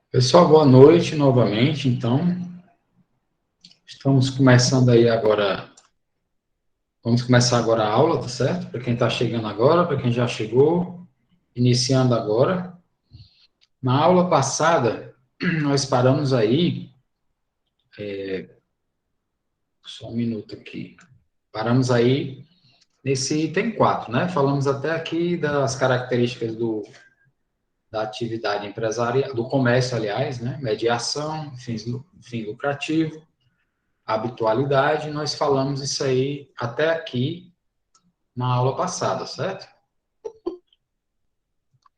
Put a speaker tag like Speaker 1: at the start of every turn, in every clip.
Speaker 1: Pessoal, boa noite novamente. Então, estamos começando aí agora. Vamos começar agora a aula, tá certo? Para quem está chegando agora, para quem já chegou, iniciando agora. Na aula passada, nós paramos aí. Só um minuto aqui. Paramos aí nesse item 4, né? Falamos até aqui das características da atividade empresarial, do comércio, aliás, né? Mediação, fim lucrativo, habitualidade. Nós falamos isso aí até aqui na aula passada, certo?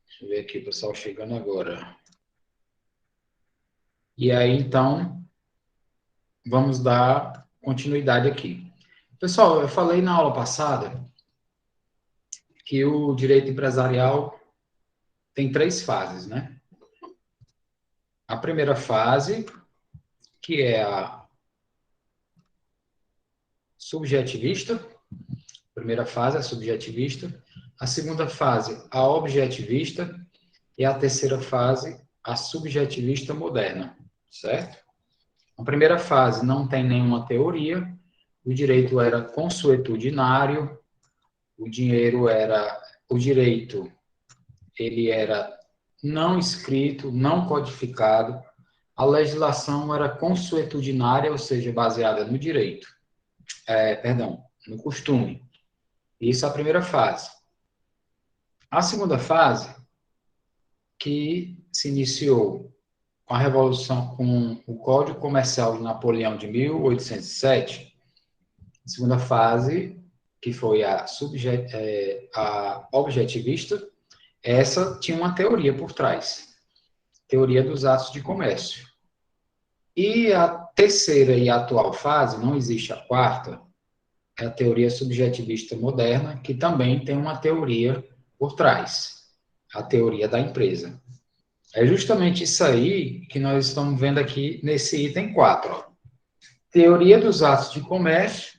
Speaker 1: Deixa eu ver aqui o pessoal chegando agora. E aí, então, vamos dar continuidade aqui. Pessoal, eu falei na aula passada que o direito empresarial tem 3 fases, né? A primeira fase, que é a subjetivista. A primeira fase é a subjetivista. A segunda fase, a objetivista. E a terceira fase, a subjetivista moderna, certo? A primeira fase não tem nenhuma teoria, o direito era consuetudinário, o direito ele era não escrito, não codificado, a legislação era consuetudinária, ou seja, baseada no direito, no costume. Isso é a primeira fase. A segunda fase, que se iniciou com a Revolução, com o Código Comercial de Napoleão de 1807, a segunda fase, que foi a objetivista, essa tinha uma teoria por trás, teoria dos atos de comércio. E a terceira e atual fase, não existe a quarta, é a teoria subjetivista moderna, que também tem uma teoria por trás, a teoria da empresa. É justamente isso aí que nós estamos vendo aqui nesse item 4. Ó. Teoria dos atos de comércio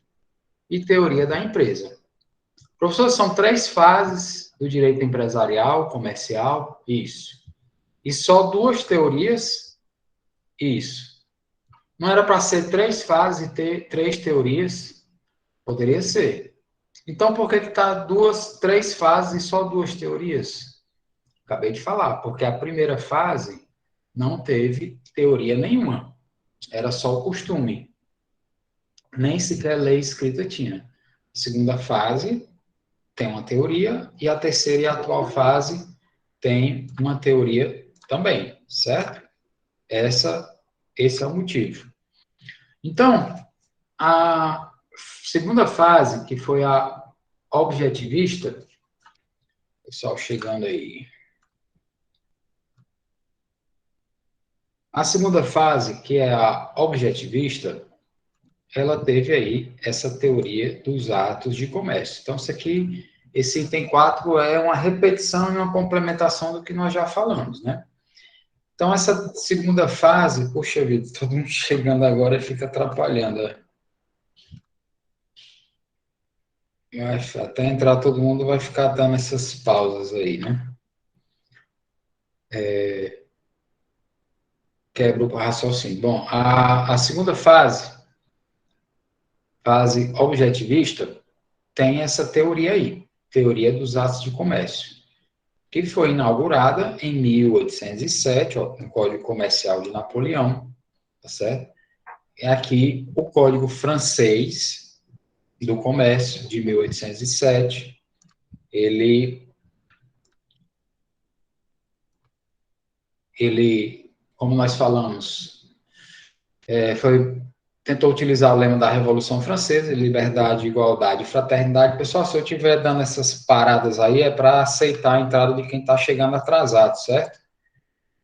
Speaker 1: e teoria da empresa. Professor, são 3 fases do direito empresarial, comercial, isso. E só 2 teorias, isso. Não era para ser 3 fases e ter 3 teorias? Poderia ser. Então, por que está 3 fases e só 2 teorias? Acabei de falar, porque a primeira fase não teve teoria nenhuma. Era só o costume. Nem sequer lei escrita tinha. A segunda fase tem uma teoria e a terceira e a atual fase tem uma teoria também, certo? Esse é o motivo. Então, a segunda fase, que foi a objetivista, pessoal chegando aí. A segunda fase, que é a objetivista, ela teve aí essa teoria dos atos de comércio. Então, isso aqui, esse item 4 é uma repetição e uma complementação do que nós já falamos, né? Então, essa segunda fase, poxa vida, todo mundo chegando agora e fica atrapalhando. Até entrar todo mundo vai ficar dando essas pausas aí, né? Quebra o raciocínio. Bom, a segunda fase objetivista, tem essa teoria aí, teoria dos atos de comércio, que foi inaugurada em 1807, ó, no Código Comercial de Napoleão, tá certo? É aqui o Código Francês do Comércio, de 1807, ele, como nós falamos, tentou utilizar o lema da Revolução Francesa, liberdade, igualdade e fraternidade. Pessoal, se eu estiver dando essas paradas aí, é para aceitar a entrada de quem está chegando atrasado, certo?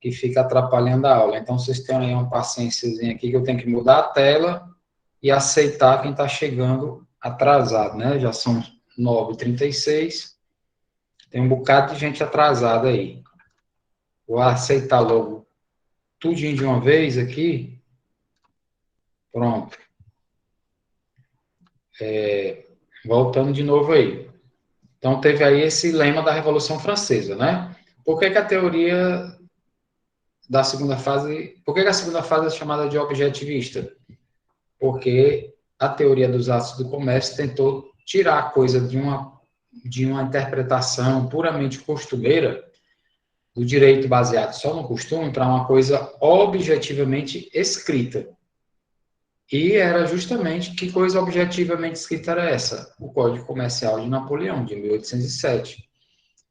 Speaker 1: Que fica atrapalhando a aula. Então, vocês têm aí uma paciênciazinha aqui que eu tenho que mudar a tela e aceitar quem está chegando atrasado, né? Já são 9h36, tem um bocado de gente atrasada aí. Vou aceitar logo tudinho de uma vez aqui. Pronto. Voltando de novo aí. Então, teve aí esse lema da Revolução Francesa, né? Por que a teoria da segunda fase, por que a segunda fase é chamada de objetivista? Porque a teoria dos atos do comércio tentou tirar a coisa de uma interpretação puramente costumeira, do direito baseado só no costume, para uma coisa objetivamente escrita. E era justamente, que coisa objetivamente escrita era essa? O Código Comercial de Napoleão, de 1807.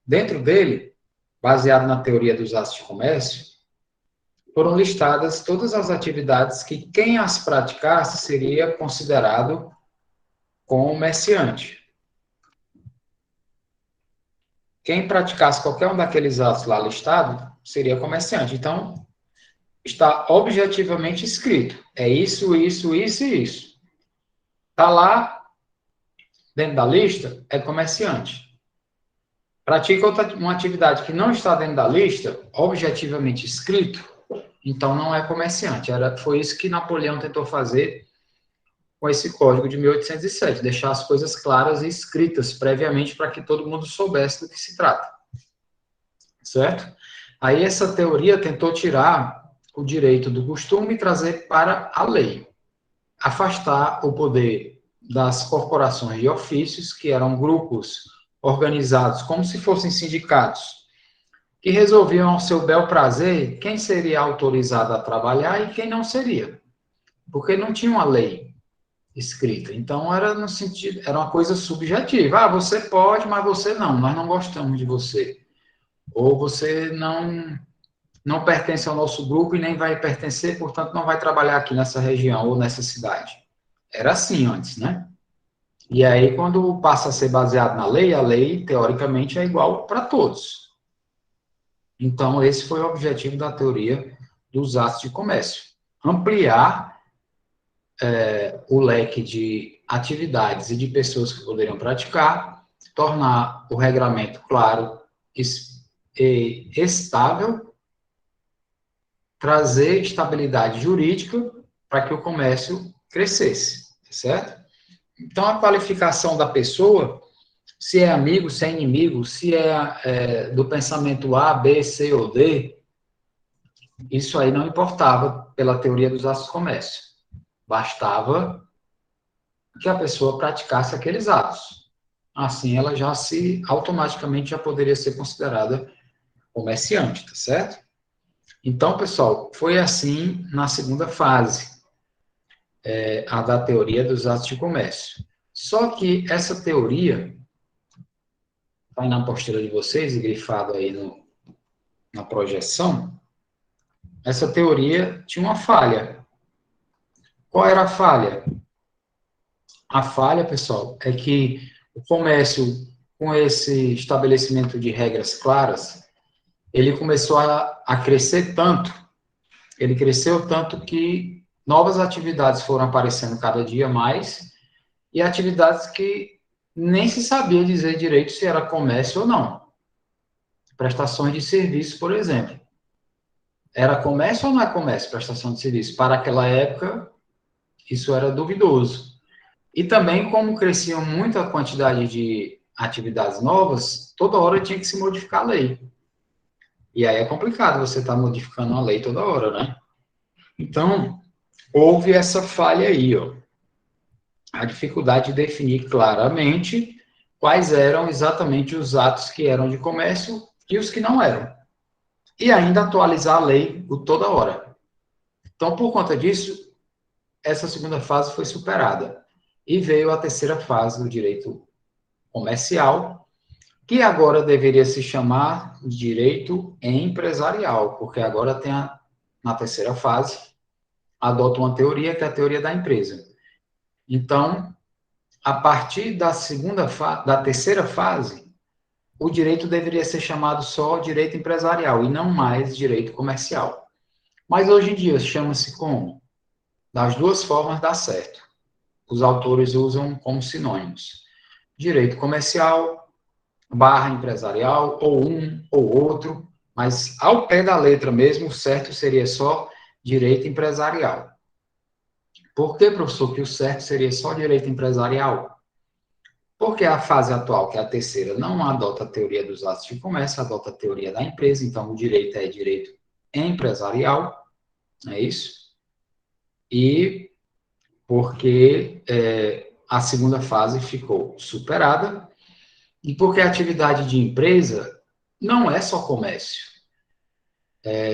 Speaker 1: Dentro dele, baseado na teoria dos atos de comércio, foram listadas todas as atividades que quem as praticasse seria considerado comerciante. Quem praticasse qualquer um daqueles atos lá listados seria comerciante. Então, está objetivamente escrito. É isso, isso, isso e isso. Está lá, dentro da lista, é comerciante. Pratica uma atividade que não está dentro da lista, objetivamente escrito, então não é comerciante. Foi isso que Napoleão tentou fazer com esse código de 1807, deixar as coisas claras e escritas previamente para que todo mundo soubesse do que se trata. Certo? Aí essa teoria tentou tirar o direito do costume e trazer para a lei. Afastar o poder das corporações de ofícios, que eram grupos organizados como se fossem sindicatos, que resolviam ao seu bel prazer quem seria autorizado a trabalhar e quem não seria, porque não tinha uma lei escrita. Então era no sentido, era uma coisa subjetiva. Ah, você pode, mas você não. Nós não gostamos de você. Ou você não pertence ao nosso grupo e nem vai pertencer, portanto não vai trabalhar aqui nessa região ou nessa cidade. Era assim antes, né? E aí, quando passa a ser baseado na lei, a lei, teoricamente, é igual para todos. Então, esse foi o objetivo da teoria dos atos de comércio. Ampliar o leque de atividades e de pessoas que poderiam praticar, tornar o regramento claro e estável, trazer estabilidade jurídica para que o comércio crescesse, certo? Então, a qualificação da pessoa, se é amigo, se é inimigo, se é do pensamento A, B, C ou D, isso aí não importava pela teoria dos atos de comércio. Bastava que a pessoa praticasse aqueles atos. Assim, ela automaticamente já poderia ser considerada comerciante, tá certo? Então, pessoal, foi assim na segunda fase, a da teoria dos atos de comércio. Só que essa teoria está aí na apostila de vocês, grifado aí na projeção, essa teoria tinha uma falha. Qual era a falha? A falha, pessoal, é que o comércio, com esse estabelecimento de regras claras, ele começou a crescer tanto, ele cresceu tanto que novas atividades foram aparecendo cada dia mais, e atividades que nem se sabia dizer direito se era comércio ou não. Prestações de serviço, por exemplo. Era comércio ou não é comércio, prestação de serviço? Para aquela época, isso era duvidoso. E também, como crescia muito a quantidade de atividades novas, toda hora tinha que se modificar a lei. E aí é complicado você estar modificando a lei toda hora, né? Então, houve essa falha aí, ó. A dificuldade de definir claramente quais eram exatamente os atos que eram de comércio e os que não eram. E ainda atualizar a lei toda hora. Então, por conta disso, essa segunda fase foi superada. E veio a terceira fase do direito comercial, que agora deveria se chamar direito empresarial, porque agora na terceira fase, adota uma teoria que é a teoria da empresa. Então, a partir da terceira fase, o direito deveria ser chamado só direito empresarial e não mais direito comercial. Mas hoje em dia chama-se como? Das duas formas dá certo. Os autores usam como sinônimos. Direito comercial, barra empresarial, ou um ou outro, mas ao pé da letra mesmo, o certo seria só direito empresarial. Por que, professor, que o certo seria só direito empresarial? Porque a fase atual, que é a terceira, não adota a teoria dos atos de comércio, adota a teoria da empresa, então o direito é direito empresarial, é isso? E porque a segunda fase ficou superada e porque a atividade de empresa não é só comércio.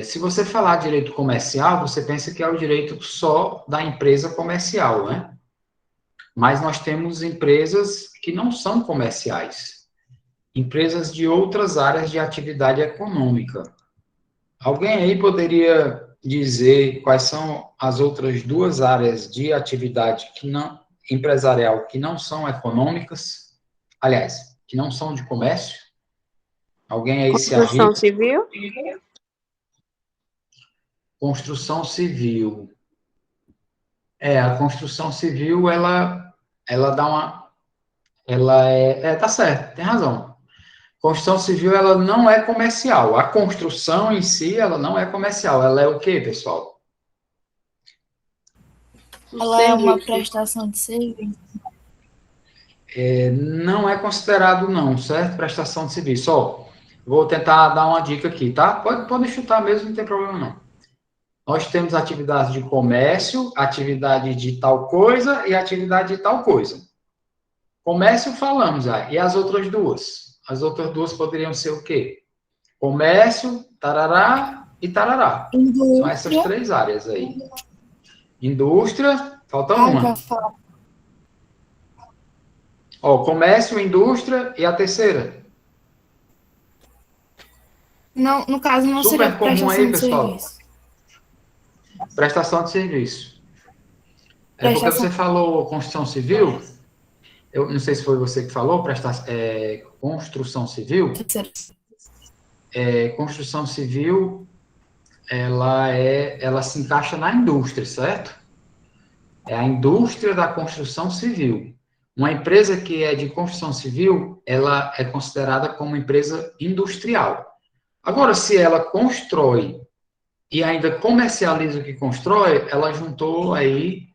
Speaker 1: Se você falar direito comercial, você pensa que é o direito só da empresa comercial, né? Mas nós temos empresas que não são comerciais, empresas de outras áreas de atividade econômica. Alguém aí poderia dizer quais são as outras duas áreas de atividade que não empresarial que não são econômicas? Aliás, que não são de comércio? Alguém aí se
Speaker 2: Construção
Speaker 1: arrisca?
Speaker 2: civil?
Speaker 1: Construção civil. A construção civil, ela dá uma, ela tá certo, tem razão. Construção civil, ela não é comercial. A construção em si, ela não é comercial. Ela é o quê, pessoal?
Speaker 2: O
Speaker 3: Ela é uma
Speaker 2: serviço.
Speaker 3: prestação de serviço.
Speaker 1: Não é considerado, não, certo? Prestação de serviço. Ó, vou tentar dar uma dica aqui, tá? Pode chutar mesmo, não tem problema, não. Nós temos atividade de comércio, atividade de tal coisa e atividade de tal coisa. Comércio falamos já. E as outras duas? As outras duas poderiam ser o quê? Comércio, tarará e tarará. São essas
Speaker 3: Indústria.
Speaker 1: três áreas aí. Indústria, falta
Speaker 3: Vai
Speaker 1: uma.
Speaker 3: falar.
Speaker 1: Ó, comércio, indústria e a terceira.
Speaker 3: Não, no caso, não seria
Speaker 1: Super comum
Speaker 3: prestação
Speaker 1: aí,
Speaker 3: de
Speaker 1: pessoal.
Speaker 3: serviço.
Speaker 1: Prestação de serviço. É porque
Speaker 3: Prestação
Speaker 1: você falou construção civil, eu não sei se foi você que falou, construção civil.
Speaker 3: de serviço.
Speaker 1: Construção civil, ela se encaixa na indústria, certo? É a indústria da construção civil. Uma empresa que é de construção civil, ela é considerada como empresa industrial. Agora, se ela constrói e ainda comercializa o que constrói, ela juntou aí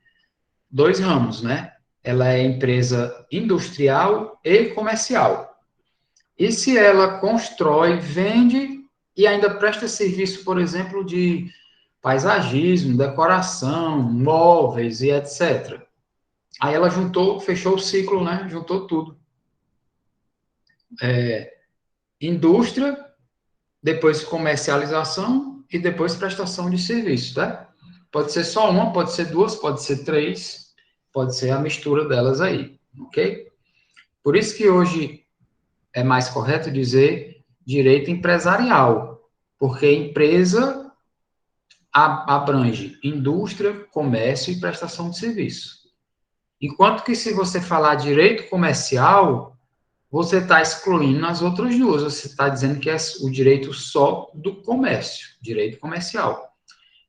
Speaker 1: dois ramos, né? Ela é empresa industrial e comercial. E se ela constrói, vende e ainda presta serviço, por exemplo, de paisagismo, decoração, móveis e etc. Aí ela juntou, fechou o ciclo, né? Juntou tudo. Indústria, depois comercialização e depois prestação de serviço, tá? Pode ser só uma, pode ser duas, pode ser três, pode ser a mistura delas aí, ok? Por isso que hoje é mais correto dizer direito empresarial, porque empresa abrange indústria, comércio e prestação de serviço. Enquanto que se você falar direito comercial, você está excluindo as outras duas, você está dizendo que é o direito só do comércio, direito comercial.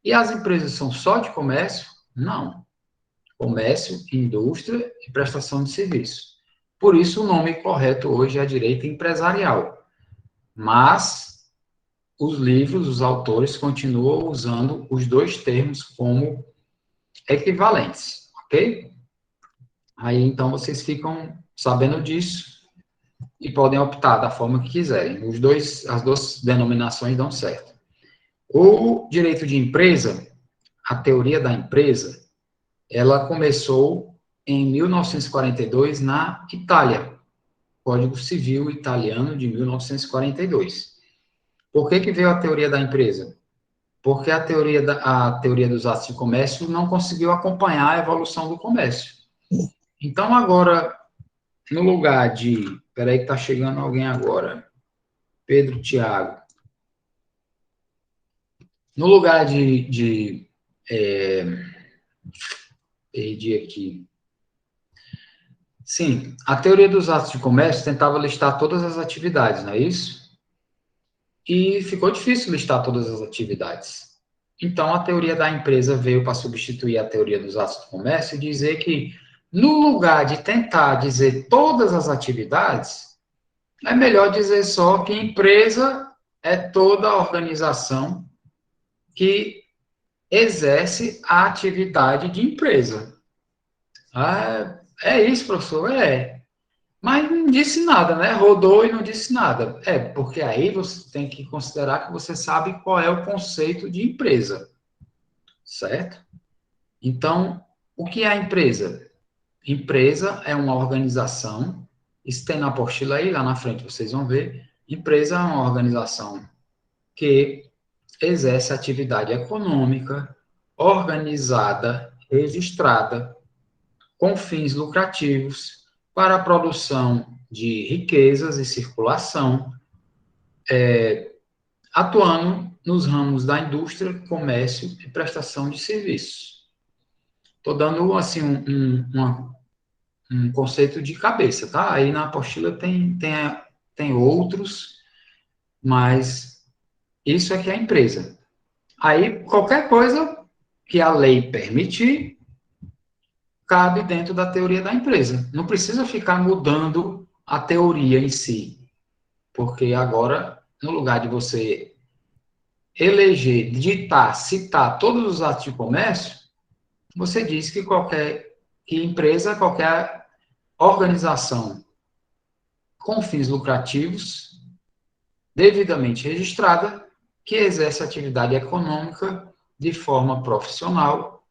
Speaker 1: E as empresas são só de comércio? Não. Comércio, indústria e prestação de serviço. Por isso, o nome correto hoje é direito empresarial. Mas os livros, os autores continuam usando os dois termos como equivalentes, ok? Aí, então, vocês ficam sabendo disso e podem optar da forma que quiserem. As duas denominações dão certo. O direito de empresa, a teoria da empresa, ela começou em 1942 na Itália, Código Civil Italiano de 1942. Por que veio a teoria da empresa? Porque a teoria dos atos de comércio não conseguiu acompanhar a evolução do comércio. Então, agora, no lugar de... Espera aí que está chegando alguém agora. Pedro Tiago. No lugar perdi aqui. Sim, a teoria dos atos de comércio tentava listar todas as atividades, não é isso? E ficou difícil listar todas as atividades. Então, a teoria da empresa veio para substituir a teoria dos atos de comércio e dizer que, no lugar de tentar dizer todas as atividades, é melhor dizer só que empresa é toda a organização que exerce a atividade de empresa. Ah, é isso, professor? É. Mas não disse nada, né? Rodou e não disse nada. É, porque aí você tem que considerar que você sabe qual é o conceito de empresa, certo? Então, o que é a empresa? Empresa é uma organização, isso tem na apostila aí, lá na frente vocês vão ver. Empresa é uma organização que exerce atividade econômica, organizada, registrada, com fins lucrativos, para a produção de riquezas e circulação, atuando nos ramos da indústria, comércio e prestação de serviços. Estou dando, assim, um conceito de cabeça, tá? Aí na apostila tem outros, mas isso é que é a empresa. Aí, qualquer coisa que a lei permitir, cabe dentro da teoria da empresa. Não precisa ficar mudando a teoria em si, porque agora, no lugar de você eleger, digitar, citar todos os atos de comércio, você diz que empresa, qualquer organização com fins lucrativos, devidamente registrada, que exerce atividade econômica de forma profissional,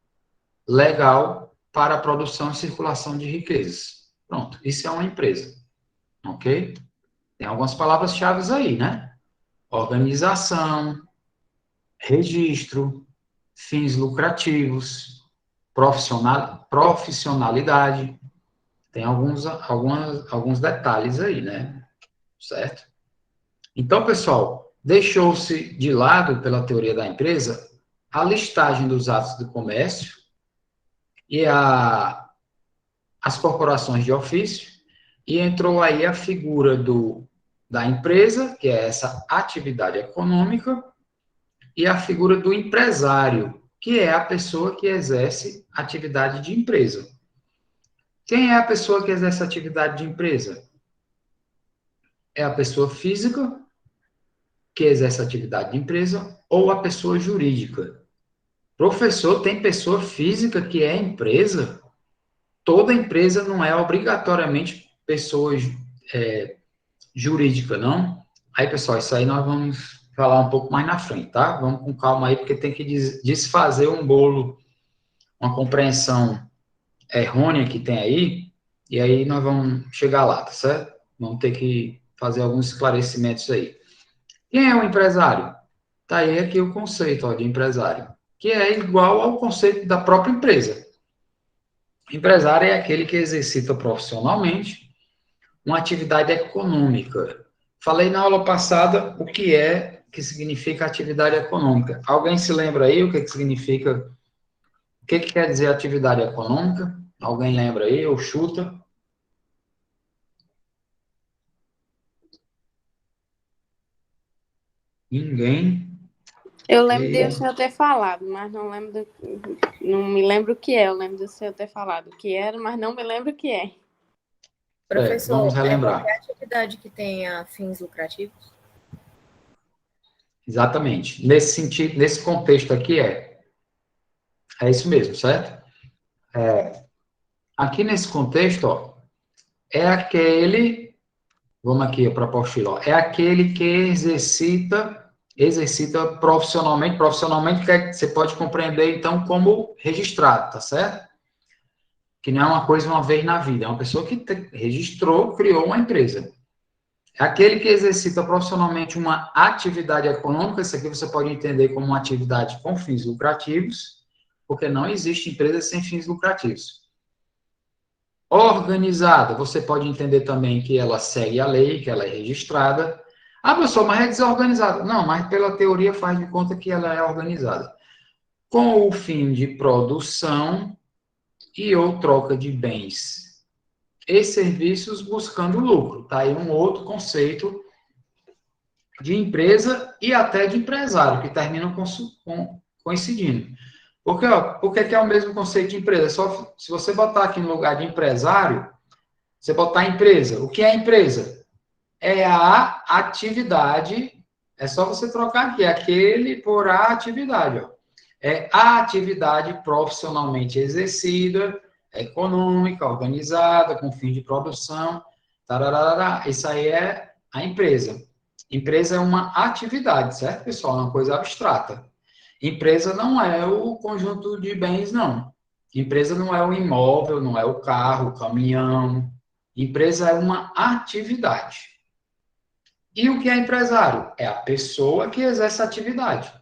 Speaker 1: legal, para a produção e circulação de riquezas. Pronto, isso é uma empresa, ok? Tem algumas palavras-chave aí, né? Organização, registro, fins lucrativos, profissionalidade. Tem alguns detalhes aí, né? Certo? Então, pessoal, deixou-se de lado, pela teoria da empresa, a listagem dos atos do comércio e as corporações de ofício, e entrou aí a figura da empresa, que é essa atividade econômica, e a figura do empresário, que é a pessoa que exerce atividade de empresa. Quem é a pessoa que exerce atividade de empresa? É a pessoa física que exerce atividade de empresa ou a pessoa jurídica. Professor, tem pessoa física que é empresa? Toda empresa não é obrigatoriamente pessoa jurídica, não? Aí, pessoal, isso aí nós vamos falar um pouco mais na frente, tá? Vamos com calma aí, porque tem que desfazer um bolo, uma compreensão errônea que tem aí, e aí nós vamos chegar lá, tá certo? Vamos ter que fazer alguns esclarecimentos aí. Quem é o empresário? Tá aí aqui o conceito, ó, de empresário, que é igual ao conceito da própria empresa. Empresário é aquele que exercita profissionalmente uma atividade econômica. Falei na aula passada o que significa atividade econômica. Alguém se lembra aí o que significa, o que quer dizer atividade econômica? Alguém lembra aí ou chuta? Ninguém.
Speaker 3: Eu lembro de o
Speaker 1: E,
Speaker 3: senhor ter falado, mas não lembro não me lembro o que é. Eu lembro do senhor ter falado o que era, mas não me lembro o que é.
Speaker 1: vamos
Speaker 2: Professor, é
Speaker 1: relembrar.
Speaker 2: qualquer atividade que tenha fins lucrativos?
Speaker 1: Exatamente. Nesse sentido, nesse contexto aqui é isso mesmo, certo? Aqui nesse contexto, ó, é aquele, vamos aqui para a apostila, ó, é aquele que exercita profissionalmente que você pode compreender, então, como registrado, tá certo? Que não é uma coisa uma vez na vida, é uma pessoa que registrou, criou uma empresa. É aquele que exercita profissionalmente uma atividade econômica, isso aqui você pode entender como uma atividade com fins lucrativos, porque não existe empresa sem fins lucrativos. Organizada, você pode entender também que ela segue a lei, que ela é registrada. Ah, professor, mas é desorganizada. Não, mas pela teoria faz de conta que ela é organizada. Com o fim de produção e ou troca de bens e serviços buscando lucro. Tá aí um outro conceito de empresa e até de empresário, que terminam coincidindo. Porque, ó, por que é o mesmo conceito de empresa? Só se você botar aqui no lugar de empresário, você botar empresa. O que é empresa? É a atividade, é só você trocar aqui, aquele por a atividade. Ó. É a atividade profissionalmente exercida, econômica, organizada, com fim de produção Tararara, isso aí é a empresa. Empresa é uma atividade, certo, pessoal? É uma coisa abstrata. Empresa não é o conjunto de bens, não. Empresa não é o imóvel, não é o carro, o caminhão. Empresa é uma atividade. E o que é empresário? É a pessoa que exerce a atividade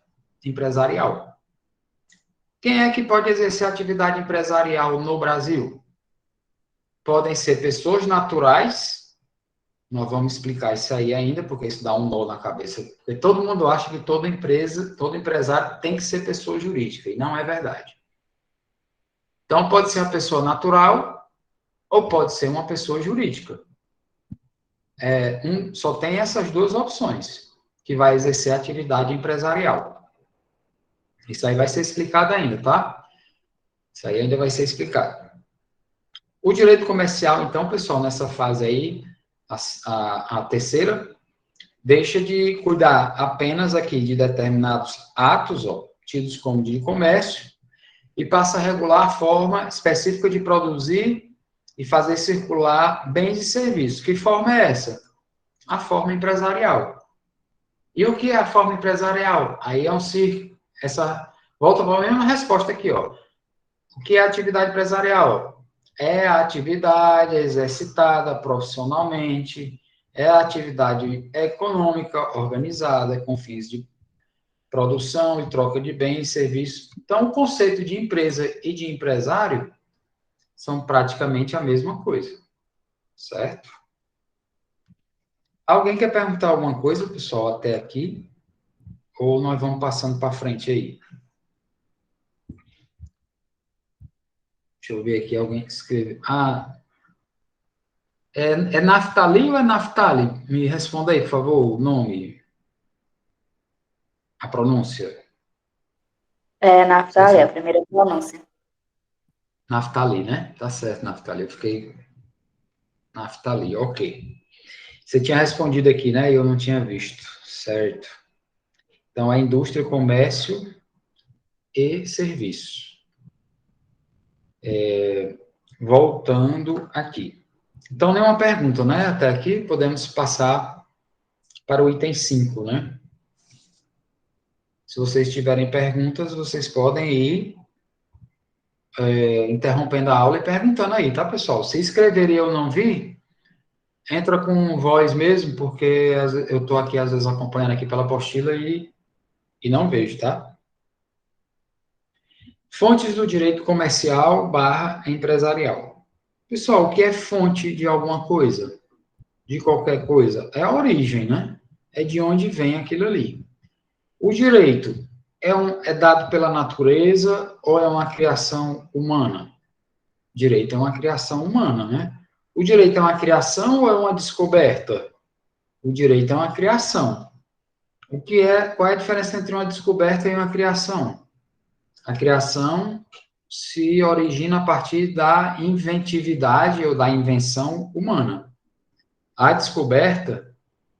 Speaker 1: empresarial. Quem é que pode exercer atividade empresarial no Brasil? Podem ser pessoas naturais. Nós vamos explicar isso aí ainda, porque isso dá um nó na cabeça. Porque todo mundo acha que toda empresa, todo empresário tem que ser pessoa jurídica, e não é verdade. Então, pode ser uma pessoa natural ou pode ser uma pessoa jurídica. Só tem essas duas opções, que vai exercer atividade empresarial. Isso aí vai ser explicado ainda, tá? Isso aí ainda vai ser explicado. O direito comercial, então, pessoal, nessa fase aí, a terceira, deixa de cuidar apenas aqui de determinados atos, ó, tidos como de comércio, e passa a regular a forma específica de produzir e fazer circular bens e serviços. Que forma é essa? A forma empresarial. E o que é a forma empresarial? Aí é um círculo. Volta para a mesma resposta aqui, ó. O que é a atividade empresarial? É a atividade exercitada profissionalmente, é a atividade econômica organizada com fins de produção e troca de bens e serviços. Então, o conceito de empresa e de empresário são praticamente a mesma coisa, certo? Alguém quer perguntar alguma coisa, pessoal, até aqui? Ou nós vamos passando para frente aí? Deixa eu ver aqui, alguém que escreveu. É Naftali ou é Naftali? Me responda aí, por favor, o nome, a pronúncia.
Speaker 4: É Naftali, a primeira pronúncia.
Speaker 1: Naftali, né? Tá certo, Naftali. Eu fiquei... Naftali, ok. Você tinha respondido aqui, né? Eu não tinha visto, certo. Então, é indústria, comércio e serviço. Voltando aqui. Então, nenhuma pergunta, né? Até aqui, podemos passar para o item 5, né? Se vocês tiverem perguntas, vocês podem ir interrompendo a aula e perguntando aí, tá, pessoal? Se escrever e eu não vi, entra com voz mesmo, porque eu estou aqui, às vezes, acompanhando aqui pela apostila e não vejo, tá? Fontes do direito comercial / empresarial. Pessoal, o que é fonte de alguma coisa? De qualquer coisa? É a origem, né? É de onde vem aquilo ali. O direito é dado pela natureza ou é uma criação humana? Direito é uma criação humana, né? O direito é uma criação ou é uma descoberta? O direito é uma criação. Qual é a diferença entre uma descoberta e uma criação? A criação se origina a partir da inventividade ou da invenção humana. A descoberta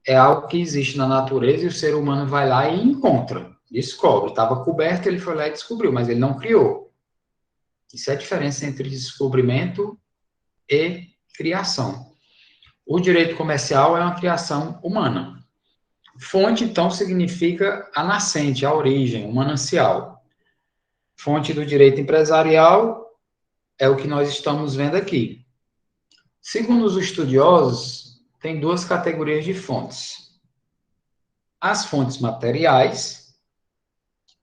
Speaker 1: é algo que existe na natureza e o ser humano vai lá e encontra, descobre. Estava coberto, ele foi lá e descobriu, mas ele não criou. Isso é a diferença entre descobrimento e criação. O direito comercial é uma criação humana. Fonte, então, significa a nascente, a origem, o manancial. Fonte do direito empresarial é o que nós estamos vendo aqui. Segundo os estudiosos, tem duas categorias de fontes. As fontes materiais,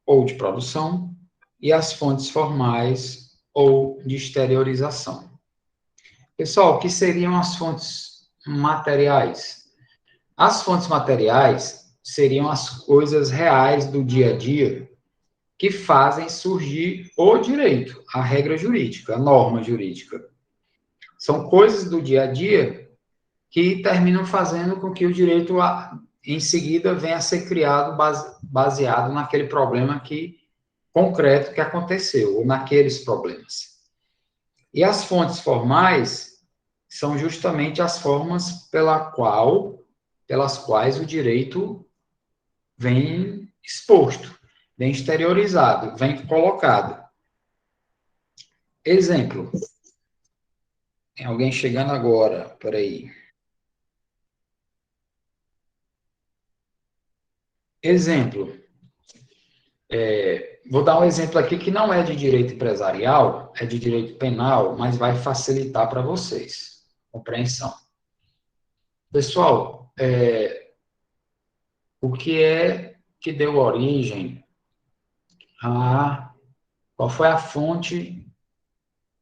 Speaker 1: ou de produção, e as fontes formais, ou de exteriorização. Pessoal, o que seriam as fontes materiais? As fontes materiais seriam as coisas reais do dia a dia que fazem surgir o direito, a regra jurídica, a norma jurídica. São coisas do dia a dia que terminam fazendo com que o direito, em seguida, venha a ser criado baseado naquele problema concreto que aconteceu, ou naqueles problemas. E as fontes formais são justamente as formas pelas quais o direito vem exposto, vem exteriorizado, vem colocado. Exemplo. Tem alguém chegando agora, peraí. Exemplo. Vou dar um exemplo aqui que não é de direito empresarial, é de direito penal, mas vai facilitar para vocês. Compreensão. Pessoal, o que é que deu origem a... Qual foi a fonte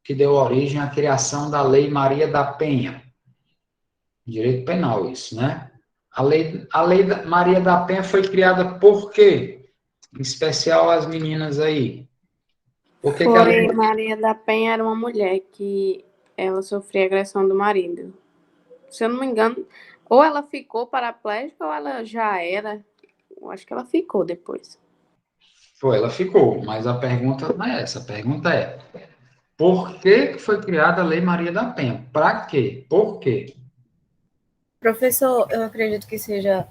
Speaker 1: que deu origem à criação da Lei Maria da Penha? Direito penal, isso, né? A lei Maria da Penha foi criada por quê? Em especial as meninas aí. Por que que a lei...
Speaker 3: Maria da Penha era uma mulher que ela sofria agressão do marido. Se eu não me engano, ou ela ficou paraplégica ou ela já era. Eu acho que ela ficou depois.
Speaker 1: Foi, ela ficou, mas a pergunta não é essa. A pergunta é: por que foi criada a Lei Maria da Penha? Para quê? Por quê?
Speaker 2: Professor, eu acredito que seja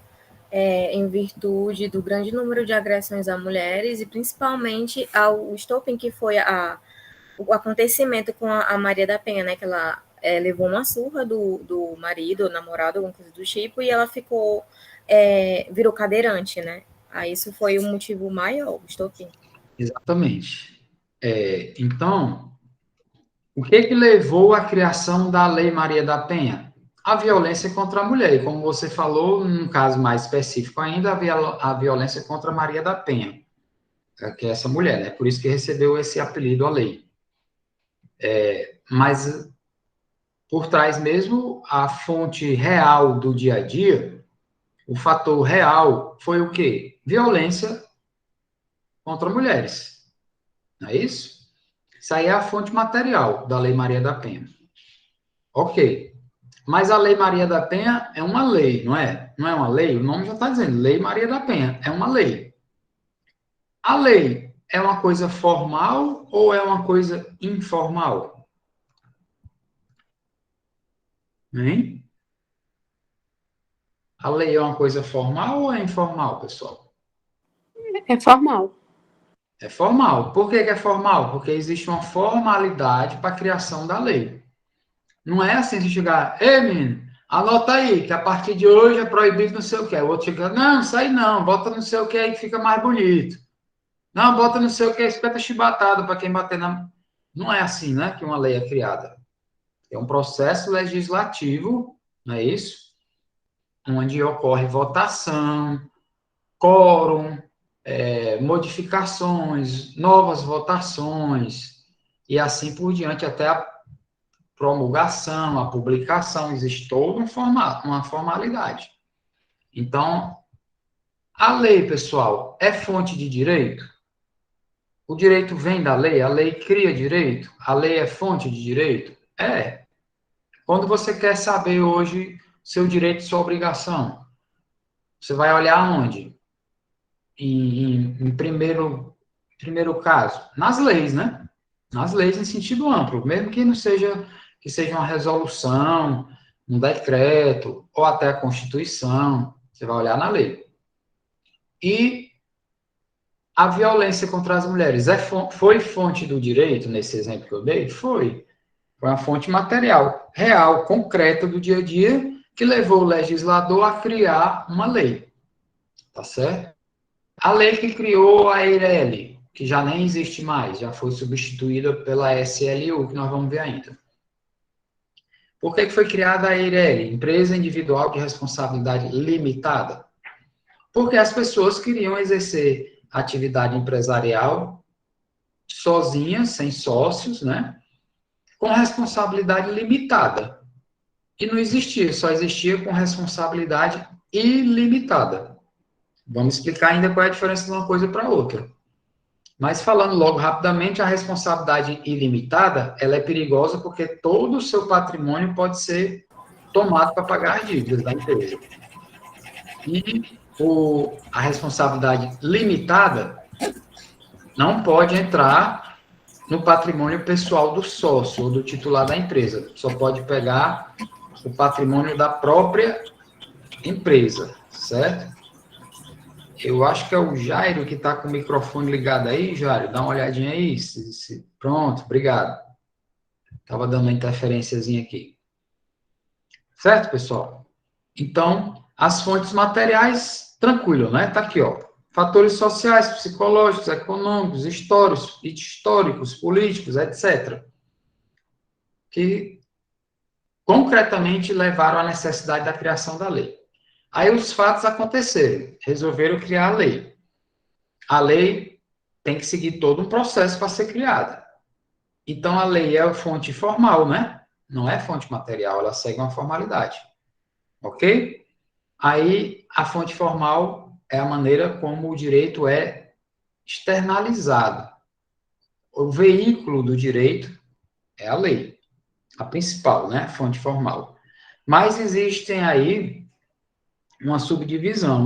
Speaker 2: em virtude do grande número de agressões a mulheres e principalmente ao estopim que foi o acontecimento com a Maria da Penha, né? Que ela levou uma surra do marido, namorado, alguma coisa do tipo, e ela ficou, virou cadeirante, né? Aí isso foi o motivo maior, o estopim.
Speaker 1: Exatamente. Então, o que levou à criação da Lei Maria da Penha? A violência contra a mulher. E como você falou, num caso mais específico ainda, a violência contra a Maria da Penha, que é essa mulher, né? Por isso que recebeu esse apelido, a lei. Mas, por trás mesmo, a fonte real do dia a dia, o fator real foi o quê? Violência contra mulheres. Não é isso? Isso aí é a fonte material da Lei Maria da Penha. Ok. Mas a Lei Maria da Penha é uma lei, não é? Não é uma lei? O nome já está dizendo, Lei Maria da Penha. É uma lei. A lei é uma coisa formal ou é uma coisa informal? Hein? A lei é uma coisa formal ou é informal, pessoal?
Speaker 3: É formal.
Speaker 1: É formal. Por que é formal? Porque existe uma formalidade para a criação da lei. Não é assim de chegar, ei, menino, anota aí, que a partir de hoje é proibido não sei o que. O outro chega, não, isso aí não, bota não sei o que aí que fica mais bonito. Não, bota não sei o que, espeta chibatada para quem bater na... Não é assim, né, que uma lei é criada. É um processo legislativo, não é isso? Onde ocorre votação, quórum, modificações, novas votações, e assim por diante, até a promulgação, a publicação, existe todo um formato, uma formalidade. Então, a lei, pessoal, é fonte de direito? O direito vem da lei? A lei cria direito? A lei é fonte de direito? É. Quando você quer saber hoje seu direito e sua obrigação, você vai olhar onde? Em primeiro caso, nas leis, né? Nas leis em sentido amplo, mesmo que não seja uma resolução, um decreto, ou até a Constituição, você vai olhar na lei. E a violência contra as mulheres foi fonte do direito, nesse exemplo que eu dei? Foi. Foi uma fonte material, real, concreta do dia a dia, que levou o legislador a criar uma lei. Tá certo? A lei que criou a EIRELI, que já nem existe mais, já foi substituída pela SLU, que nós vamos ver ainda. Por que foi criada a EIRELI, Empresa Individual de Responsabilidade Limitada? Porque as pessoas queriam exercer atividade empresarial sozinhas, sem sócios, né? Com responsabilidade limitada. E não existia, só existia com responsabilidade ilimitada. Vamos explicar ainda qual é a diferença de uma coisa para outra. Mas falando logo rapidamente, a responsabilidade ilimitada, ela é perigosa porque todo o seu patrimônio pode ser tomado para pagar as dívidas da empresa. E a responsabilidade limitada não pode entrar no patrimônio pessoal do sócio ou do titular da empresa. Só pode pegar o patrimônio da própria empresa, certo? Eu acho que é o Jairo que está com o microfone ligado aí, Jairo. Dá uma olhadinha aí. Pronto, obrigado. Estava dando uma interferênciazinha aqui. Certo, pessoal? Então, As fontes materiais, tranquilo, né? Tá aqui, ó. Fatores sociais, psicológicos, econômicos, históricos, políticos, etc. Que concretamente levaram à necessidade da criação da lei. Aí os fatos aconteceram, resolveram criar a lei. A lei tem que seguir todo um processo para ser criada. Então, a lei é a fonte formal, né? Não é fonte material, ela segue uma formalidade. Ok? Aí, a fonte formal é a maneira como o direito é externalizado. O veículo do direito é a lei, a principal, né? Fonte formal. Mas existem aí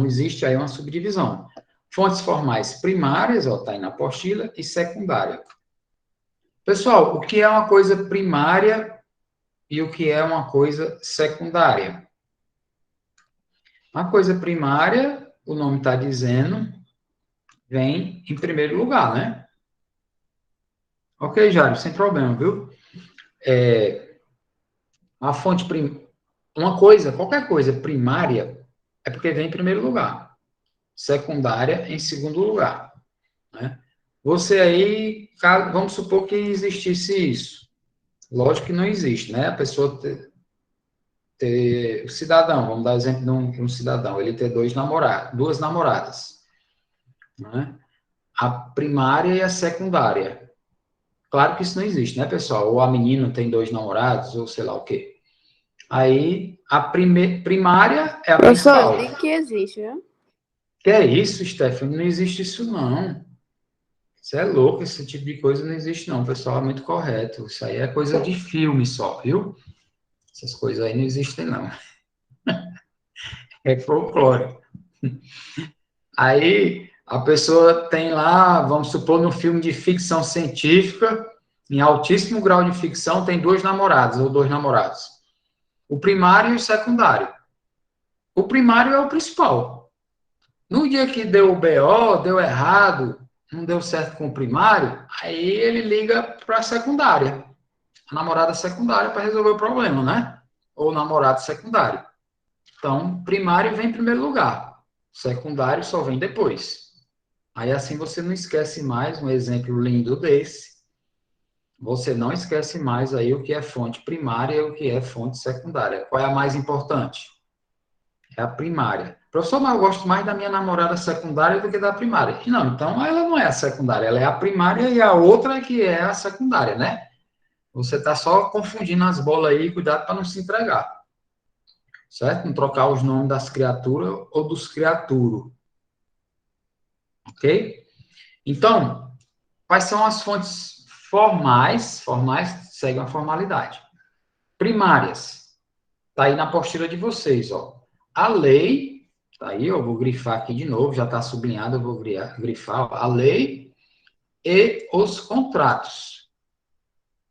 Speaker 1: existe aí uma subdivisão. Fontes formais primárias, ó, tá aí na apostila, e secundária. Pessoal, o que é uma coisa primária e o que é uma coisa secundária? Uma coisa primária, o nome está dizendo, vem em primeiro lugar, né? Ok, Jário, sem problema, viu? Qualquer coisa primária é porque vem em primeiro lugar. Secundária em segundo lugar, né? Você aí, vamos supor que existisse isso. Lógico que não existe, né? A pessoa ter o cidadão, vamos dar exemplo de um cidadão, ele ter duas namoradas, né? A primária e a secundária. Claro que isso não existe, né, pessoal? Ou a menina tem dois namorados, ou sei lá o quê. Aí, a primária é a
Speaker 3: Professor,
Speaker 1: principal.
Speaker 3: diga que existe, viu?
Speaker 1: Que é isso, Stephanie? Não existe isso, não. Isso é louco, esse tipo de coisa não existe, não. O pessoal é muito correto. Isso aí é coisa de filme só, viu? Essas coisas aí não existem, não. É folclore. Aí a pessoa tem lá, vamos supor, no filme de ficção científica, em altíssimo grau de ficção, tem duas namoradas ou dois namorados. O primário e o secundário. O primário é o principal. No dia que deu o BO, deu errado, não deu certo com o primário, aí ele liga para a secundária. A namorada secundária para resolver o problema, né? Ou o namorado secundário. Então, primário vem em primeiro lugar. Secundário só vem depois. Aí assim você não esquece mais, um exemplo lindo desse, você não esquece mais aí o que é fonte primária e o que é fonte secundária. Qual é a mais importante? É a primária. Professor, mas eu gosto mais da minha namorada secundária do que da primária. Não, então ela não é a secundária, ela é a primária e a outra que é a secundária, né? Você está só confundindo as bolas aí, cuidado para não se entregar. Certo? Não trocar os nomes das criaturas ou dos criaturos. Ok? Então, quais são as fontes formais? Formais seguem a formalidade. Primárias. Está aí na apostila de vocês, ó. A lei, está aí, eu vou grifar aqui de novo, já está sublinhado, eu vou grifar, ó, a lei e os contratos.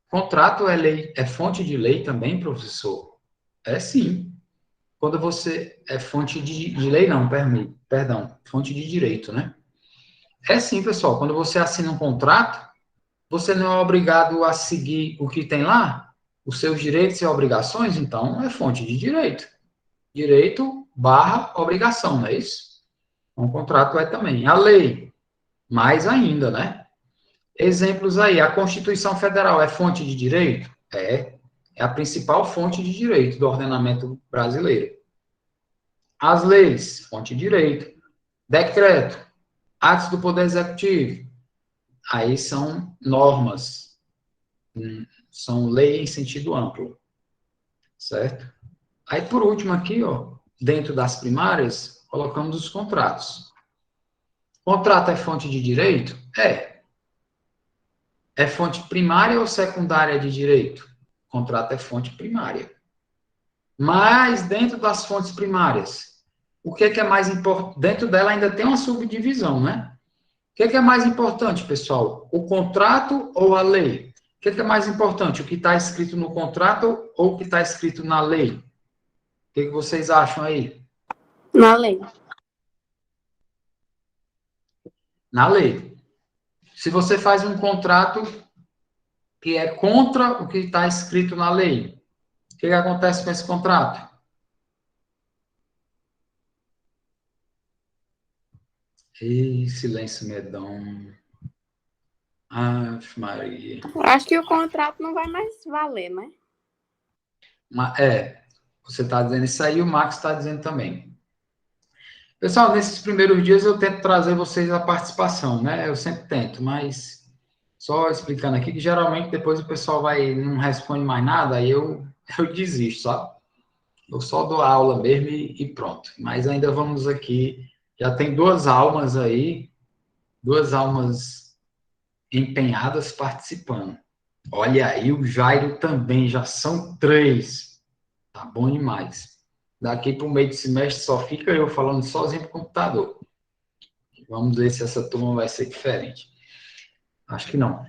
Speaker 1: Contrato é lei, é fonte de lei também, professor? É sim. Quando você é fonte de lei, não, perdão, fonte de direito, né? É sim, pessoal. Quando você assina um contrato, você não é obrigado a seguir o que tem lá? Os seus direitos e obrigações? Então, é fonte de direito. Direito / obrigação, não é isso? Um contrato é também. A lei, mais ainda, né? Exemplos aí. A Constituição Federal é fonte de direito? É. É a principal fonte de direito do ordenamento brasileiro. As leis, fonte de direito. Decreto, atos do Poder Executivo. Aí são normas, são lei em sentido amplo, certo? Aí, por último aqui, ó, dentro das primárias, colocamos os contratos. Contrato é fonte de direito? É. É fonte primária ou secundária de direito? Contrato é fonte primária. Mas, dentro das fontes primárias, o que é mais importante? Dentro dela ainda tem uma subdivisão, né? O que é mais importante, pessoal? O contrato ou a lei? O que é mais importante? O que está escrito no contrato ou o que está escrito na lei? O que vocês acham aí?
Speaker 3: Na lei.
Speaker 1: Na lei. Se você faz um contrato que é contra o que está escrito na lei, o que acontece com esse contrato? Ei, silêncio medão. Ave Maria.
Speaker 3: Eu acho que o contrato não vai mais valer, né?
Speaker 1: Você está dizendo isso aí, o Max está dizendo também. Pessoal, nesses primeiros dias eu tento trazer vocês a participação, né? Eu sempre tento, mas só explicando aqui que geralmente depois o pessoal não responde mais nada, aí eu desisto, sabe? Eu só dou aula mesmo e pronto. Mas ainda vamos aqui, já tem 2 almas aí, 2 almas empenhadas participando. Olha aí, o Jairo também, já são 3. Tá bom demais. Daqui para o meio do semestre só fica eu falando sozinho pro computador. Vamos ver se essa turma vai ser diferente. Acho que não.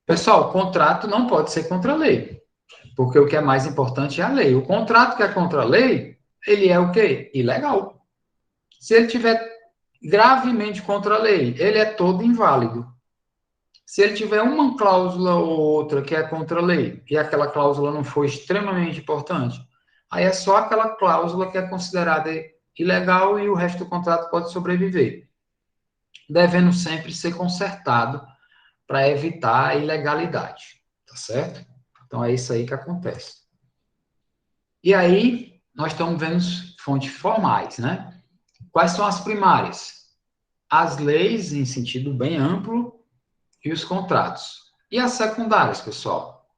Speaker 1: Pessoal, o contrato não pode ser contra a lei, porque o que é mais importante é a lei. O contrato que é contra a lei, ele é o quê? Ilegal. Se ele tiver gravemente contra a lei, ele é todo inválido. Se ele tiver uma cláusula ou outra que é contra a lei, e aquela cláusula não for extremamente importante, aí é só aquela cláusula que é considerada ilegal e o resto do contrato pode sobreviver, devendo sempre ser consertado para evitar a ilegalidade, tá certo? Então é isso aí que acontece. E aí nós estamos vendo fontes formais, né? Quais são as primárias? As leis em sentido bem amplo e os contratos. E as secundárias, pessoal?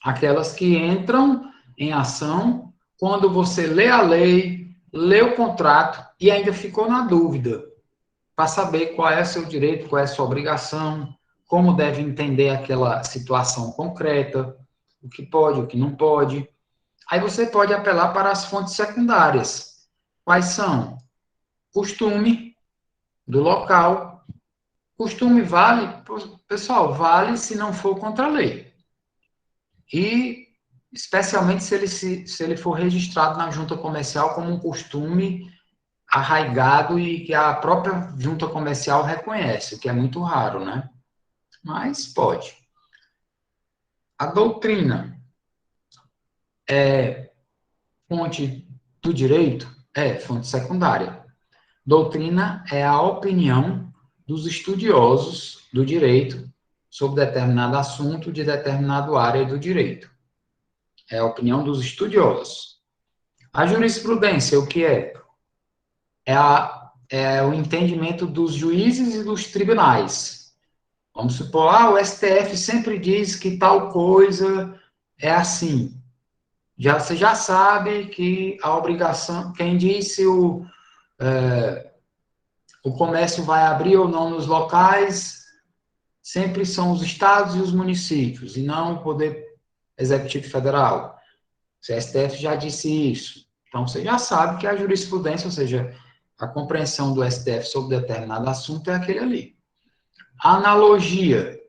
Speaker 1: Aquelas que entram em ação quando você lê a lei, lê o contrato e ainda ficou na dúvida para saber qual é o seu direito, qual é a sua obrigação, como deve entender aquela situação concreta, o que pode, o que não pode. Aí você pode apelar para as fontes secundárias. Quais são? Costume do local. Costume vale, pessoal, vale se não for contra a lei. E, especialmente se ele for registrado na junta comercial como um costume arraigado e que a própria junta comercial reconhece, o que é muito raro, né? Mas pode. A doutrina é fonte do direito? É fonte secundária. Doutrina é a opinião dos estudiosos do direito sobre determinado assunto de determinada área do direito. É a opinião dos estudiosos. A jurisprudência, o que é? É o entendimento dos juízes e dos tribunais. Vamos supor, o STF sempre diz que tal coisa é assim. Você já sabe que a obrigação, quem disse o comércio vai abrir ou não nos locais, sempre são os estados e os municípios, e não o Poder Executivo Federal. O STF já disse isso. Então, você já sabe que a jurisprudência, ou seja, a compreensão do STF sobre determinado assunto é aquele ali. Analogia.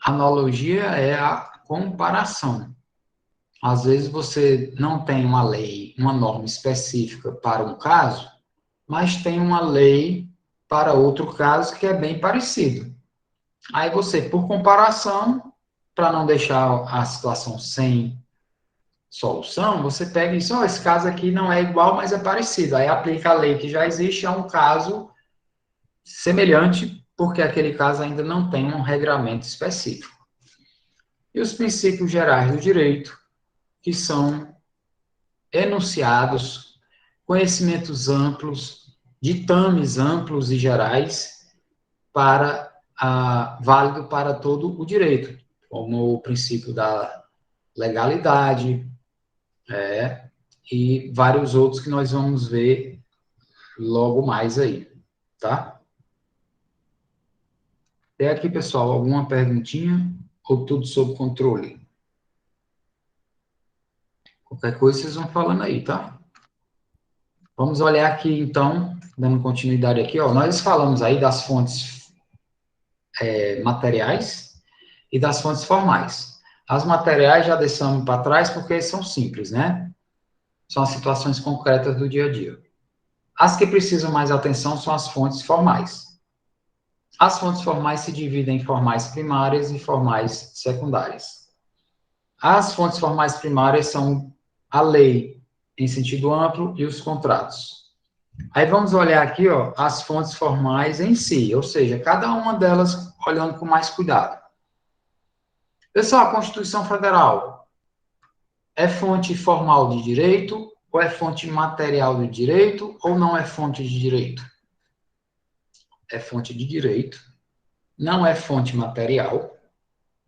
Speaker 1: Analogia é a comparação. Às vezes você não tem uma lei, uma norma específica para um caso, mas tem uma lei para outro caso que é bem parecido. Aí você, por comparação, para não deixar a situação sem solução, você pega isso, esse caso aqui não é igual, mas é parecido. Aí aplica a lei que já existe a um caso semelhante, porque aquele caso ainda não tem um regramento específico. E os princípios gerais do direito, que são enunciados, conhecimentos amplos, ditames amplos e gerais, válido para todo o direito, como o princípio da legalidade, e vários outros que nós vamos ver logo mais aí, tá? Até aqui, pessoal, alguma perguntinha ou tudo sob controle? Qualquer coisa vocês vão falando aí, tá? Vamos olhar aqui, então, dando continuidade aqui, ó. Nós falamos aí das fontes materiais e das fontes formais. As materiais já deixamos para trás porque são simples, né? São as situações concretas do dia a dia. As que precisam mais atenção são as fontes formais. As fontes formais se dividem em formais primárias e formais secundárias. As fontes formais primárias são a lei, em sentido amplo, e os contratos. Aí vamos olhar aqui, ó, as fontes formais em si, ou seja, cada uma delas olhando com mais cuidado. Pessoal, a Constituição Federal é fonte formal de direito, ou é fonte material de direito, ou não é fonte de direito? É fonte de direito, não é fonte material,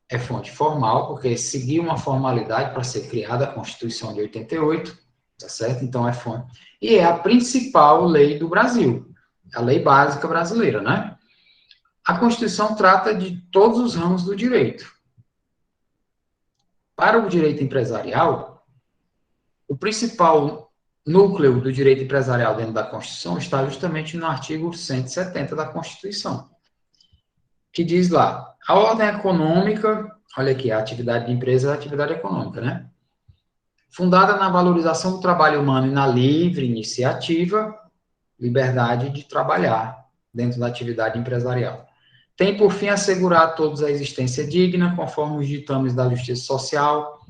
Speaker 1: é fonte formal, porque seguiu uma formalidade para ser criada a Constituição de 88, tá certo? Então é fonte. E é a principal lei do Brasil, a lei básica brasileira, né? A Constituição trata de todos os ramos do direito. Para o direito empresarial, o principal núcleo do direito empresarial dentro da Constituição está justamente no artigo 170 da Constituição, que diz lá, a ordem econômica, olha aqui, a atividade de empresa é a atividade econômica, né? Fundada na valorização do trabalho humano e na livre iniciativa, liberdade de trabalhar dentro da atividade empresarial. Tem por fim assegurar a todos a existência digna, conforme os ditames da justiça social,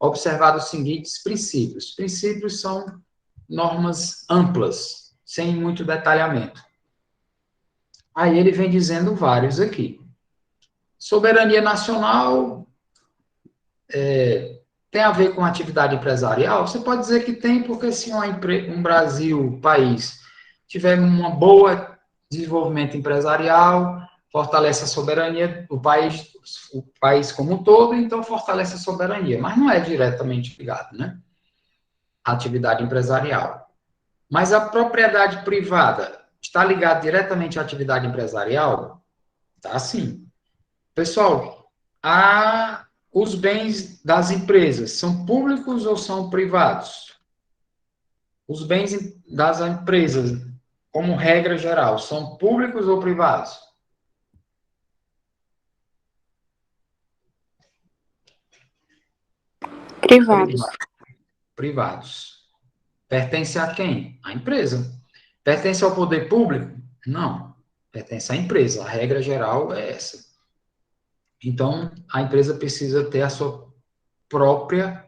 Speaker 1: observados os seguintes princípios. Princípios são normas amplas, sem muito detalhamento. Aí ele vem dizendo vários aqui. Soberania nacional tem a ver com atividade empresarial? Você pode dizer que tem, porque se um Brasil, país, tiver um bom desenvolvimento empresarial, fortalece a soberania do país, o país como um todo, então fortalece a soberania, mas não é diretamente ligado, né? A atividade empresarial. Mas a propriedade privada está ligada diretamente à atividade empresarial? Tá, sim. Pessoal, os bens das empresas são públicos ou são privados? Os bens das empresas, como regra geral, são públicos ou privados?
Speaker 3: Privados.
Speaker 1: Privados. Pertence a quem? À empresa. Pertence ao poder público? Não. Pertence à empresa. A regra geral é essa. Então, a empresa precisa ter a sua própria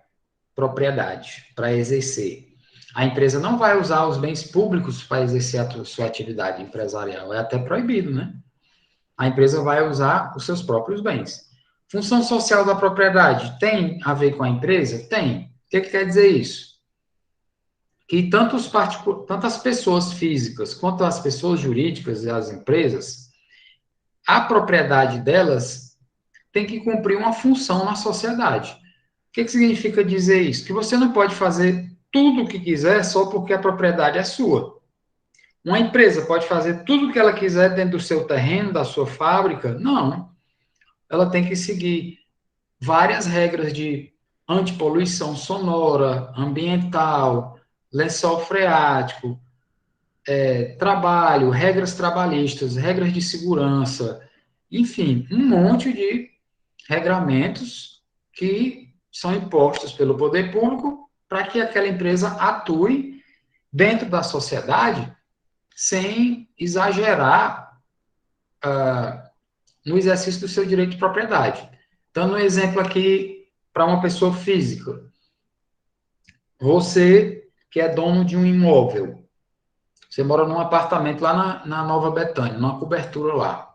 Speaker 1: propriedade para exercer. A empresa não vai usar os bens públicos para exercer a sua atividade empresarial. É até proibido, né? A empresa vai usar os seus próprios bens. Função social da propriedade tem a ver com a empresa? Tem. O que quer dizer isso? Que tantas pessoas físicas quanto as pessoas jurídicas e as empresas, a propriedade delas tem que cumprir uma função na sociedade. O que significa dizer isso? Que você não pode fazer tudo o que quiser só porque a propriedade é sua. Uma empresa pode fazer tudo o que ela quiser dentro do seu terreno, da sua fábrica? Não. Ela tem que seguir várias regras de antipoluição sonora, ambiental, lençol freático, trabalho, regras trabalhistas, regras de segurança, enfim, um monte de regramentos que são impostos pelo poder público para que aquela empresa atue dentro da sociedade sem exagerar no exercício do seu direito de propriedade. Dando um exemplo aqui para uma pessoa física. Você que é dono de um imóvel, você mora num apartamento lá na Nova Betânia, numa cobertura lá,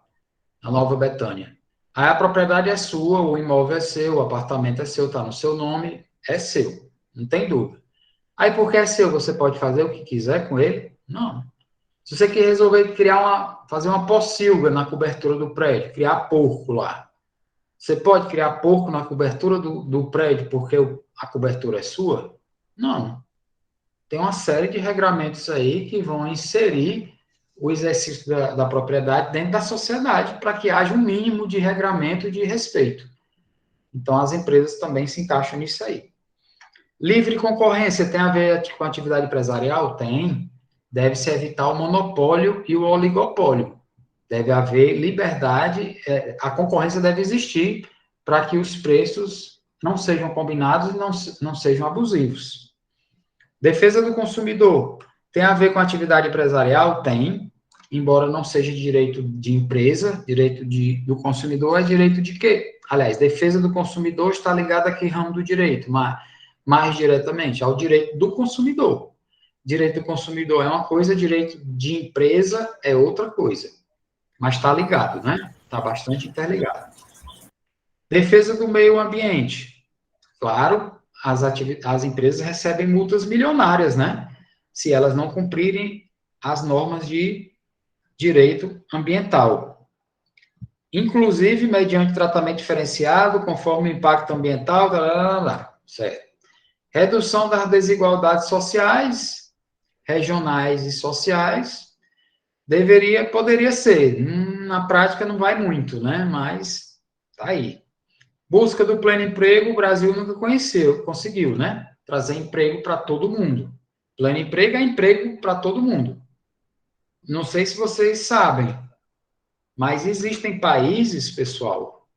Speaker 1: na Nova Betânia. Aí a propriedade é sua, o imóvel é seu, o apartamento é seu, está no seu nome, é seu, não tem dúvida. Aí porque é seu, você pode fazer o que quiser com ele? Não. Se você quer resolver fazer uma pocilga na cobertura do prédio, criar porco lá, você pode criar porco na cobertura do prédio porque a cobertura é sua? Não. Tem uma série de regramentos aí que vão inserir o exercício da propriedade dentro da sociedade para que haja um mínimo de regramento e de respeito. Então, as empresas também se encaixam nisso aí. Livre concorrência tem a ver com a atividade empresarial? Tem. Deve-se evitar o monopólio e o oligopólio. Deve haver liberdade, a concorrência deve existir para que os preços não sejam combinados e não sejam abusivos. Defesa do consumidor tem a ver com a atividade empresarial? Tem, embora não seja direito de empresa, direito do consumidor é direito de quê? Aliás, defesa do consumidor está ligada a que ramo do direito, mas mais diretamente ao direito do consumidor. direito do consumidor é uma coisa, direito de empresa é outra coisa. Mas está ligado, né? Está bastante interligado. Defesa do meio ambiente. Claro, as empresas recebem multas milionárias, né? Se elas não cumprirem as normas de direito ambiental. Inclusive, mediante tratamento diferenciado, conforme o impacto ambiental, certo. Redução das desigualdades sociais, regionais e sociais, poderia ser. Na prática não vai muito, né? Mas tá aí. Busca do pleno emprego, o Brasil nunca conseguiu, né? Trazer emprego para todo mundo. Pleno emprego é emprego para todo mundo. Não sei se vocês sabem, mas existem países, pessoal,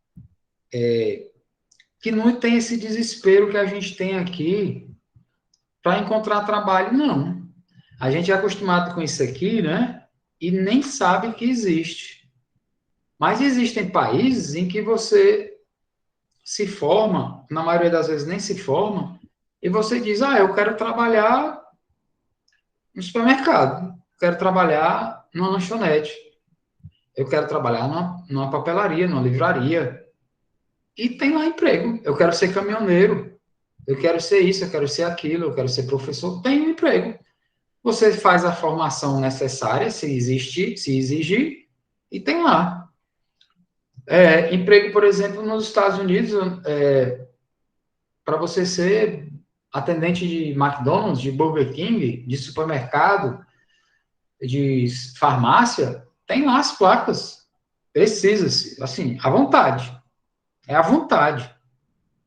Speaker 1: que não tem esse desespero que a gente tem aqui para encontrar trabalho, não. A gente é acostumado com isso aqui, né? E nem sabe que existe. Mas existem países em que você se forma, na maioria das vezes nem se forma, e você diz, eu quero trabalhar no supermercado, quero trabalhar numa lanchonete, eu quero trabalhar numa papelaria, numa livraria, e tem lá emprego. Eu quero ser caminhoneiro, eu quero ser isso, eu quero ser aquilo, eu quero ser professor, tem um emprego. Você faz a formação necessária, se exigir, e tem lá. Emprego, por exemplo, nos Estados Unidos, para você ser atendente de McDonald's, de Burger King, de supermercado, de farmácia, tem lá as placas. Precisa-se, assim, à vontade. É à vontade.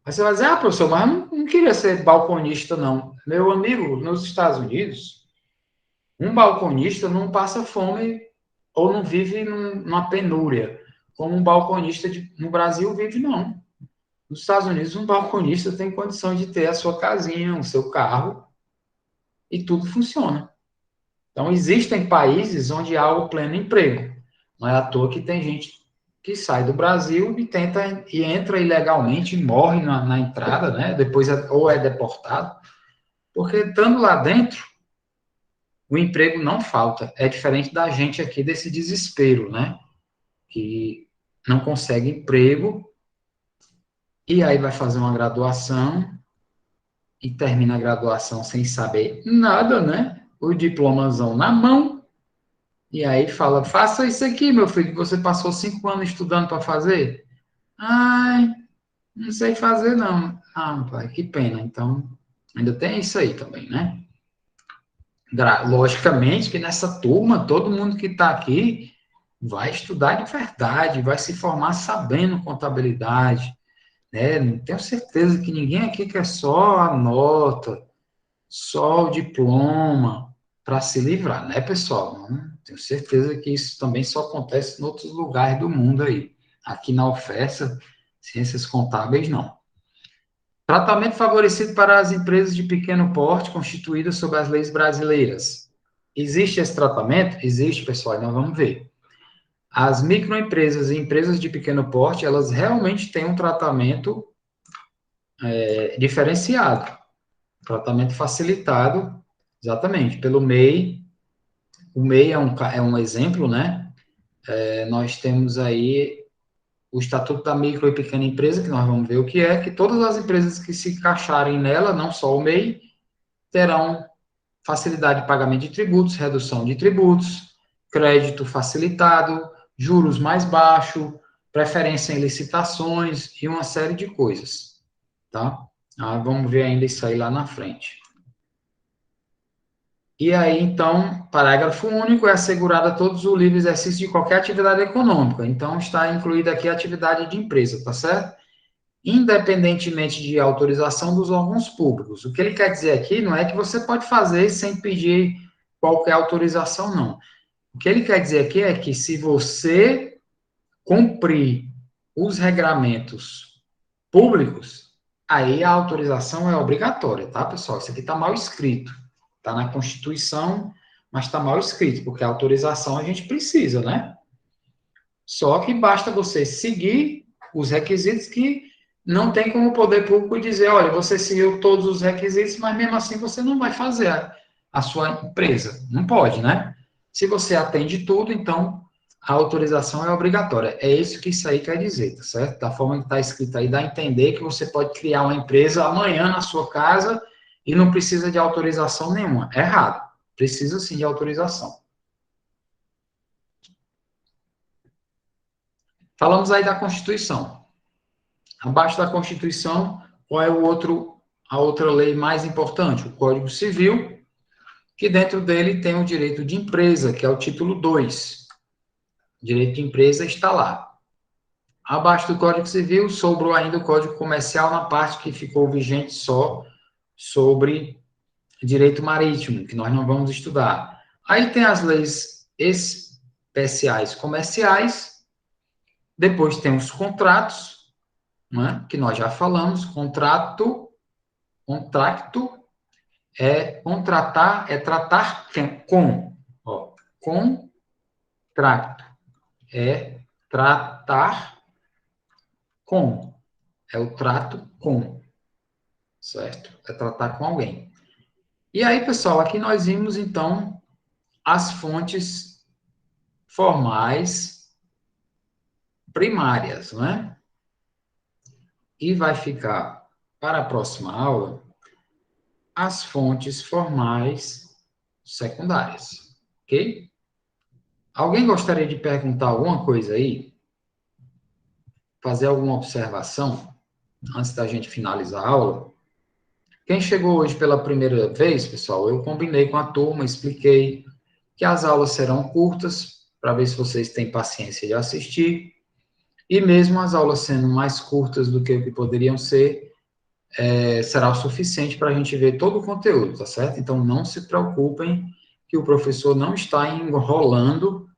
Speaker 1: Aí você vai dizer, professor, mas eu não queria ser balconista, não. Meu amigo, nos Estados Unidos, um balconista não passa fome ou não vive numa penúria, como um balconista no Brasil vive, não. Nos Estados Unidos, um balconista tem condição de ter a sua casinha, o seu carro, e tudo funciona. Então, existem países onde há o pleno emprego. Não é à toa que tem gente que sai do Brasil e entra ilegalmente e morre na entrada, né? Depois ou é deportado, porque estando lá dentro, o emprego não falta. É diferente da gente aqui desse desespero, né? Que não consegue emprego e aí vai fazer uma graduação e termina a graduação sem saber nada, né? O diplomazão na mão. E aí fala, faça isso aqui, meu filho, que você passou 5 anos estudando para fazer. Ai, não sei fazer, não. Pai, que pena. Então, ainda tem isso aí também, né? Logicamente que nessa turma, todo mundo que está aqui vai estudar de verdade, vai se formar sabendo contabilidade, né? Não tenho certeza que ninguém aqui quer só a nota, só o diploma para se livrar, né, pessoal? Não, tenho certeza que isso também só acontece em outros lugares do mundo aí. Aqui na UFESA, ciências contábeis, não. Tratamento favorecido para as empresas de pequeno porte constituídas sob as leis brasileiras. Existe esse tratamento? Existe, pessoal, e nós vamos ver. As microempresas e empresas de pequeno porte, elas realmente têm um tratamento diferenciado, tratamento facilitado, exatamente, pelo MEI. O MEI é um exemplo, né? Nós temos aí o Estatuto da Micro e Pequena Empresa, que nós vamos ver o que é, que todas as empresas que se encaixarem nela, não só o MEI, terão facilidade de pagamento de tributos, redução de tributos, crédito facilitado, juros mais baixos, preferência em licitações e uma série de coisas, tá? Vamos ver ainda isso aí lá na frente. E aí, então, parágrafo único, é assegurado a todos o livre exercício de qualquer atividade econômica. Então, está incluída aqui a atividade de empresa, tá certo? Independentemente de autorização dos órgãos públicos. O que ele quer dizer aqui não é que você pode fazer sem pedir qualquer autorização, não. O que ele quer dizer aqui é que se você cumprir os regramentos públicos, aí a autorização é obrigatória, tá, pessoal? Isso aqui está mal escrito. Está na Constituição, mas está mal escrito, porque a autorização a gente precisa, né? Só que basta você seguir os requisitos que não tem como o poder público dizer, olha, você seguiu todos os requisitos, mas mesmo assim você não vai fazer a sua empresa. Não pode, né? Se você atende tudo, então a autorização é obrigatória. É isso que isso aí quer dizer, tá certo? Da forma que está escrito aí, dá a entender que você pode criar uma empresa amanhã na sua casa e não precisa de autorização nenhuma. É errado. Precisa sim de autorização. Falamos aí da Constituição. Abaixo da Constituição, qual é a outra lei mais importante? O Código Civil, que dentro dele tem o direito de empresa, que é o título 2. O direito de empresa está lá. Abaixo do Código Civil, sobrou ainda o Código Comercial na parte que ficou vigente só sobre direito marítimo, que nós não vamos estudar. Aí tem as leis especiais comerciais, depois tem os contratos, né, que nós já falamos. Contrato é contratar, é tratar com. Ó, contrato é tratar com. É o trato com. Certo? É tratar com alguém. E aí, pessoal, aqui nós vimos, então, as fontes formais primárias, não é? E vai ficar, para a próxima aula, as fontes formais secundárias. Ok? Alguém gostaria de perguntar alguma coisa aí? Fazer alguma observação antes da gente finalizar a aula? Quem chegou hoje pela primeira vez, pessoal, eu combinei com a turma, expliquei que as aulas serão curtas, para ver se vocês têm paciência de assistir, e mesmo as aulas sendo mais curtas do que o que poderiam ser, será o suficiente para a gente ver todo o conteúdo, tá certo? Então, não se preocupem que o professor não está enrolando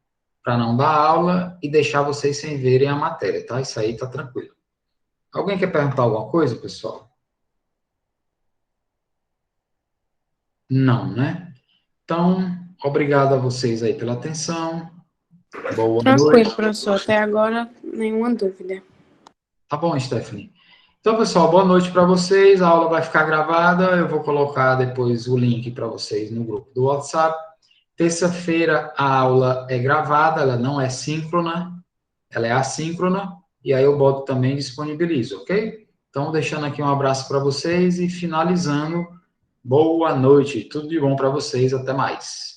Speaker 1: para não dar aula e deixar vocês sem verem a matéria, tá? Isso aí tá tranquilo. Alguém quer perguntar alguma coisa, pessoal? Não, né? Então, obrigado a vocês aí pela atenção. Boa
Speaker 3: Tranquilo,
Speaker 1: noite.
Speaker 3: professor. Até agora, nenhuma dúvida.
Speaker 1: Tá bom, Stephanie. Então, pessoal, boa noite para vocês. A aula vai ficar gravada. Eu vou colocar depois o link para vocês no grupo do WhatsApp. Terça-feira a aula é gravada, ela não é síncrona, ela é assíncrona. E aí eu boto também e disponibilizo, ok? Então, deixando aqui um abraço para vocês e finalizando. Boa noite. Tudo de bom para vocês. Até mais.